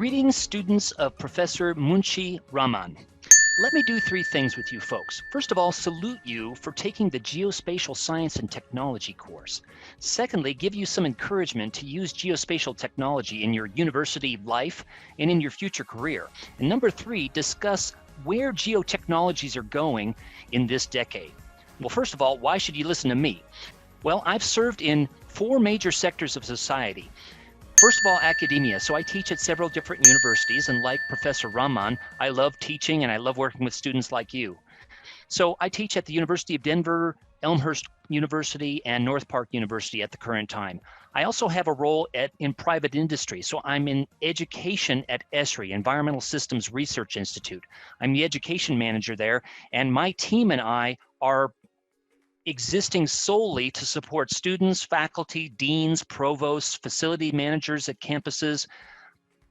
Greetings, students of Professor Munshi Raman. Let me do three things with you folks. First of all, salute you for taking the Geospatial Science and Technology course. Secondly, give you some encouragement to use geospatial technology in your university life and in your future career. And number three, discuss where geotechnologies are going in this decade. Well, first of all, why should you listen to me? Well, I've served in four major sectors of society. First of all, academia. So I teach at several different universities, and like Professor Raman, I love teaching and I love working with students like you. So I teach at the University of Denver, Elmhurst University, and North Park University at the current time. I also have a role in private industry. So I'm in education at ESRI, Environmental Systems Research Institute. I'm the education manager there, and my team and I are existing solely to support students, faculty, deans, provosts, facility managers at campuses,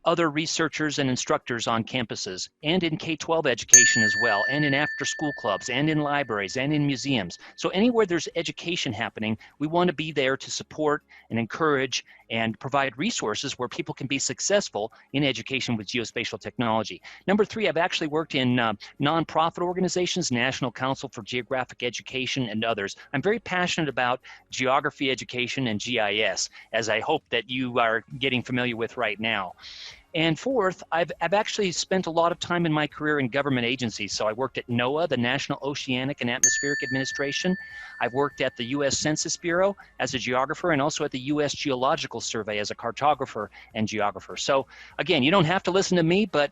other researchers and instructors on campuses, and in K-12 education as well, and in after-school clubs, and in libraries, and in museums. So anywhere there's education happening, we want to be there to support and encourage and provide resources where people can be successful in education with geospatial technology. Number three, I've actually worked in nonprofit organizations, National Council for Geographic Education, and others. I'm very passionate about geography education and GIS, as I hope that you are getting familiar with right now. And fourth, I've actually spent a lot of time in my career in government agencies. So I worked at NOAA, the National Oceanic and Atmospheric Administration. I've worked at the U.S. Census Bureau as a geographer, and also at the U.S. Geological Survey as a cartographer and geographer. So again, you don't have to listen to me, but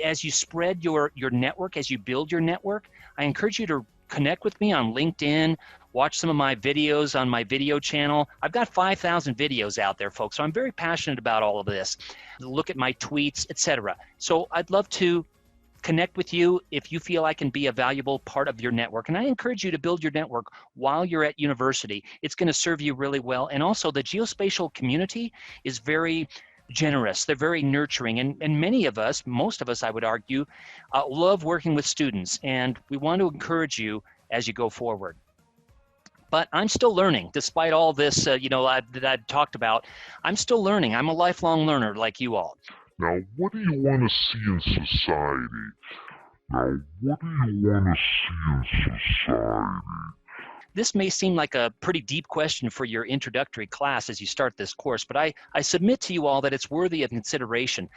as you spread your network, as you build your network, I encourage you to connect with me on LinkedIn, watch some of my videos on my video channel. I've got 5,000 videos out there, folks, so I'm very passionate about all of this. Look at my tweets, etc. So I'd love to connect with you if you feel I can be a valuable part of your network. And I encourage you to build your network while you're at university. It's going to serve you really well. And also, the geospatial community is very generous. They're very nurturing. And many of us, most of us, I would argue, love working with students. And we want to encourage you as you go forward. But I'm still learning, despite all this, that I've talked about. I'm still learning. I'm a lifelong learner like you all. Now, what do you want to see in society? This may seem like a pretty deep question for your introductory class as you start this course, but I submit to you all that it's worthy of consideration.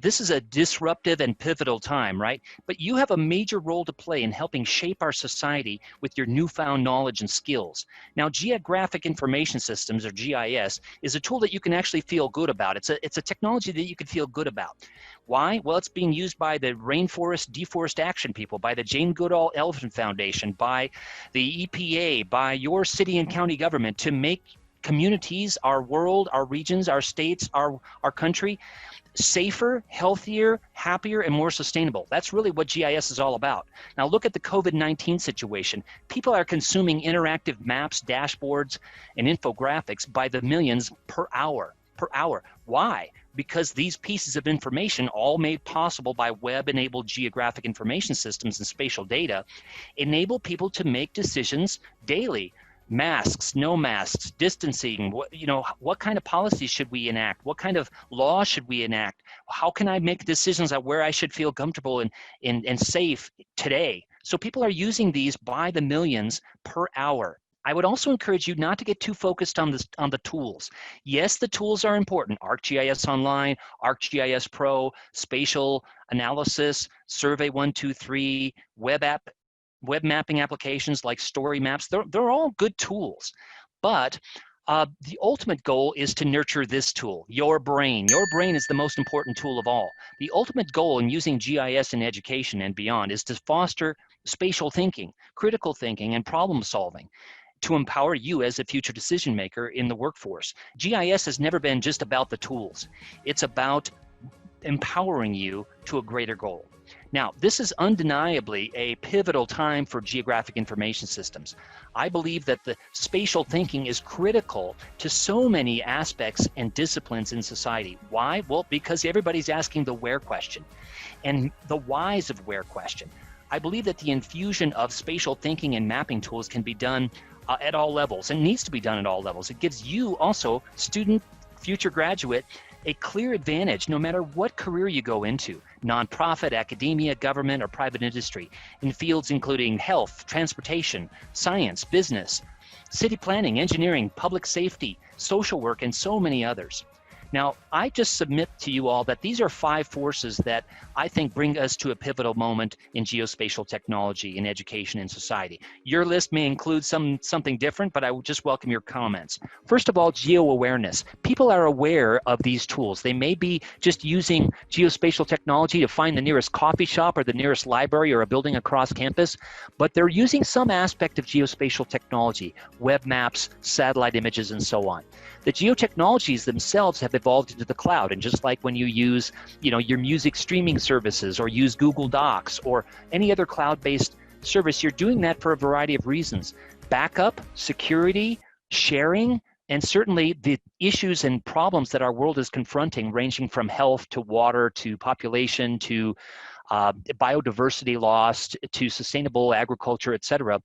This is a disruptive and pivotal time, right? But you have a major role to play in helping shape our society with your newfound knowledge and skills. Now, Geographic Information Systems, or GIS, is a tool that you can actually feel good about. It's a technology that you can feel good about. Why? Well, it's being used by the Rainforest Deforest Action people, by the Jane Goodall Elephant Foundation, by the EPA, by your city and county government to make communities, our world, our regions, our states, our country safer, healthier, happier, and more sustainable. That's really what GIS is all about. Now look at the COVID-19 situation. People are consuming interactive maps, dashboards, and infographics by the millions per hour. Why? Because these pieces of information, all made possible by web-enabled geographic information systems and spatial data, enable people to make decisions daily. Masks, no masks, distancing, what kind of policies should we enact? What kind of laws should we enact? How can I make decisions on where I should feel comfortable and safe today? So people are using these by the millions per hour. I would also encourage you not to get too focused on the tools. Yes, the tools are important. ArcGIS Online, ArcGIS Pro, Spatial Analysis, Survey 123, web mapping applications like Story Maps. They're all good tools. But the ultimate goal is to nurture this tool, your brain. Your brain is the most important tool of all. The ultimate goal in using GIS in education and beyond is to foster spatial thinking, critical thinking, and problem solving, to empower you as a future decision maker in the workforce. GIS has never been just about the tools. It's about empowering you to a greater goal. Now, this is undeniably a pivotal time for geographic information systems. I believe that the spatial thinking is critical to so many aspects and disciplines in society. Why? Well, because everybody's asking the where question and the whys of where question. I believe that the infusion of spatial thinking and mapping tools can be done at all levels and needs to be done at all levels. It gives you also, student, future graduate, a clear advantage no matter what career you go into, nonprofit, academia, government, or private industry, in fields including health, transportation, science, business, city planning, engineering, public safety, social work, and so many others. Now, I just submit to you all that these are 5 forces that I think bring us to a pivotal moment in geospatial technology in education and society. Your list may include something different, but I would just welcome your comments. First of all, geo-awareness. People are aware of these tools. They may be just using geospatial technology to find the nearest coffee shop or the nearest library or a building across campus, but they're using some aspect of geospatial technology, web maps, satellite images, and so on. The geotechnologies themselves have evolved into the cloud, and just like when you use, your music streaming services or use Google Docs or any other cloud-based service, you're doing that for a variety of reasons. Backup, security, sharing, and certainly the issues and problems that our world is confronting, ranging from health to water to population to biodiversity loss to sustainable agriculture, et cetera.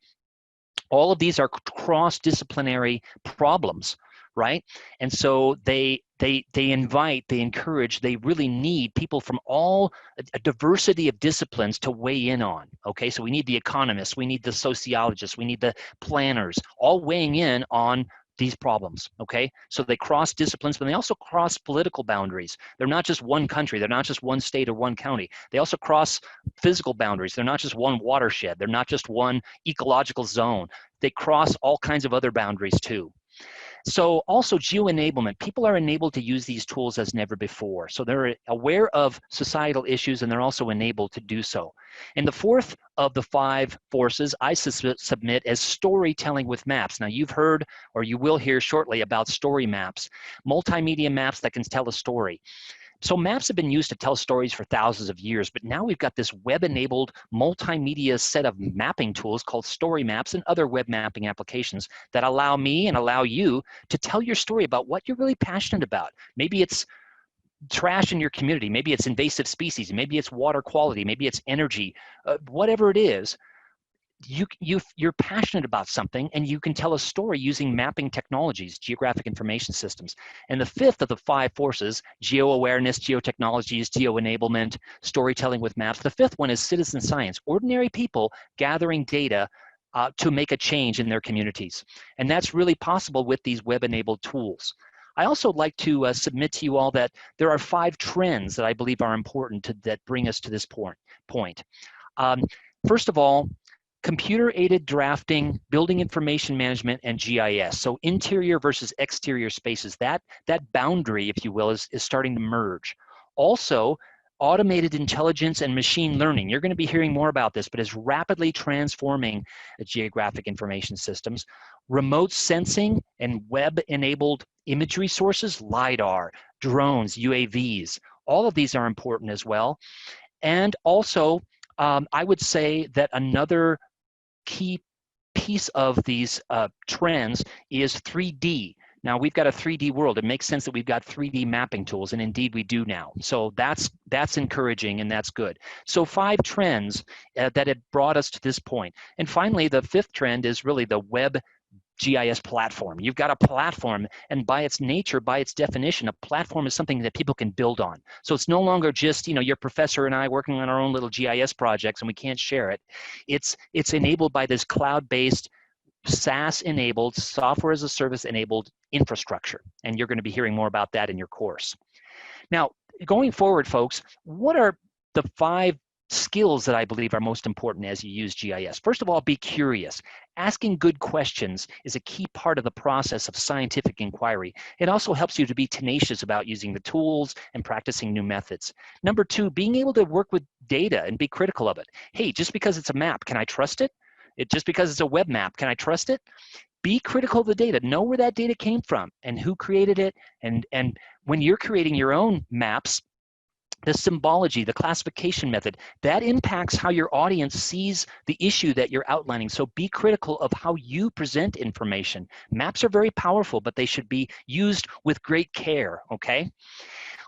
All of these are cross-disciplinary problems, right? And so they encourage, they really need people from all a diversity of disciplines to weigh in on, okay? So we need the economists, we need the sociologists, we need the planners, all weighing in on these problems, okay? So they cross disciplines, but they also cross political boundaries. They're not just one country, they're not just one state or one county. They also cross physical boundaries. They're not just one watershed, they're not just one ecological zone. They cross all kinds of other boundaries too. So also geo-enablement, people are enabled to use these tools as never before. So they're aware of societal issues and they're also enabled to do so. And the fourth of the 5 forces I submit as storytelling with maps. Now you've heard, or you will hear shortly, about story maps, multimedia maps that can tell a story. So maps have been used to tell stories for thousands of years, but now we've got this web-enabled multimedia set of mapping tools called story maps and other web mapping applications that allow me and allow you to tell your story about what you're really passionate about. Maybe it's trash in your community, maybe it's invasive species, maybe it's water quality, maybe it's energy, whatever it is. You're passionate about something and you can tell a story using mapping technologies, geographic information systems. And the 5th of the 5 forces, geo-awareness, geotechnologies, geo-enablement, storytelling with maps, the 5th one is citizen science, ordinary people gathering data to make a change in their communities. And that's really possible with these web-enabled tools. I also like to submit to you all that there are 5 trends that I believe are important that bring us to this point. First of all, computer-aided drafting, building information management, and GIS. So interior versus exterior spaces, that boundary, if you will, is starting to merge. Also, automated intelligence and machine learning. You're going to be hearing more about this, but is rapidly transforming geographic information systems. Remote sensing and web-enabled imagery sources, LiDAR, drones, UAVs, all of these are important as well. And also, I would say that another key piece of these trends is 3D. Now we've got a 3D world. It makes sense that we've got 3D mapping tools, and indeed we do now. So that's encouraging and that's good. So 5 trends that have brought us to this point. And finally, the 5th trend is really the web GIS platform. You've got a platform, and by its nature, by its definition, a platform is something that people can build on. So it's no longer just, your professor and I working on our own little GIS projects and we can't share it. It's enabled by this cloud-based, SaaS-enabled, software as a service-enabled infrastructure. And you're going to be hearing more about that in your course. Now, going forward, folks, what are the 5 skills that I believe are most important as you use GIS? First of all, be curious. Asking good questions is a key part of the process of scientific inquiry. It also helps you to be tenacious about using the tools and practicing new methods. Number 2, being able to work with data and be critical of it. Hey, just because it's a map, can I trust it? Just because it's a web map, can I trust it? Be critical of the data. Know where that data came from and who created it. And when you're creating your own maps, the symbology, the classification method, that impacts how your audience sees the issue that you're outlining. So be critical of how you present information. Maps are very powerful, but they should be used with great care, okay?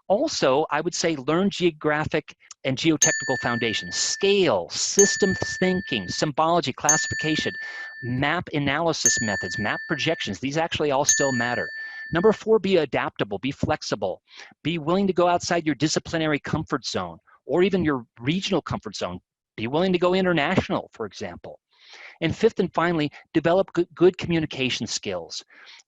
Also, I would say learn geographic and geotechnical foundations, scale, systems thinking, symbology, classification, map analysis methods, map projections. These actually all still matter. Number 4, be adaptable, be flexible, be willing to go outside your disciplinary comfort zone or even your regional comfort zone. Be willing to go international, for example. And 5th and finally, develop good communication skills.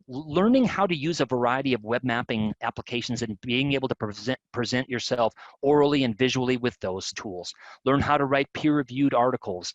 Learning how to use a variety of web mapping applications and being able to present yourself orally and visually with those tools. Learn how to write peer-reviewed articles.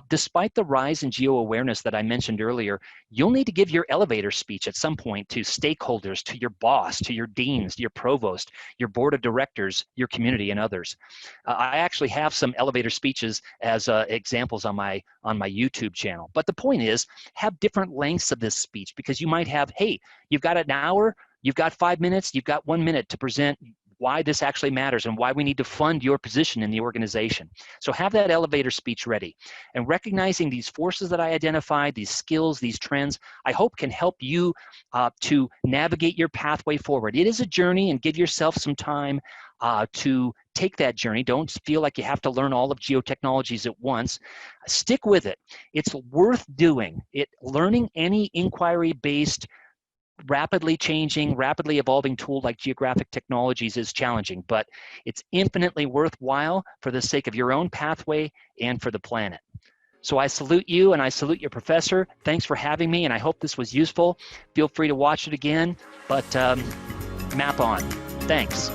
Despite the rise in geo-awareness that I mentioned earlier, you'll need to give your elevator speech at some point to stakeholders, to your boss, to your deans, to your provost, your board of directors, your community, and others. I actually have some elevator speeches as examples on my YouTube channel. But the point is, have different lengths of this speech, because you might have, hey, you've got an hour, you've got 5 minutes, you've got 1 minute to present why this actually matters and why we need to fund your position in the organization. So have that elevator speech ready. And recognizing these forces that I identified, these skills, these trends, I hope can help you to navigate your pathway forward. It is a journey, and give yourself some time to take that journey. Don't feel like you have to learn all of geotechnologies at once. Stick with it. It's worth doing. Learning any inquiry-based, rapidly changing, rapidly evolving tool like geographic technologies is challenging, but it's infinitely worthwhile for the sake of your own pathway and for the planet. So I salute you and I salute your professor. Thanks for having me, and I hope this was useful. Feel free to watch it again, but map on. Thanks.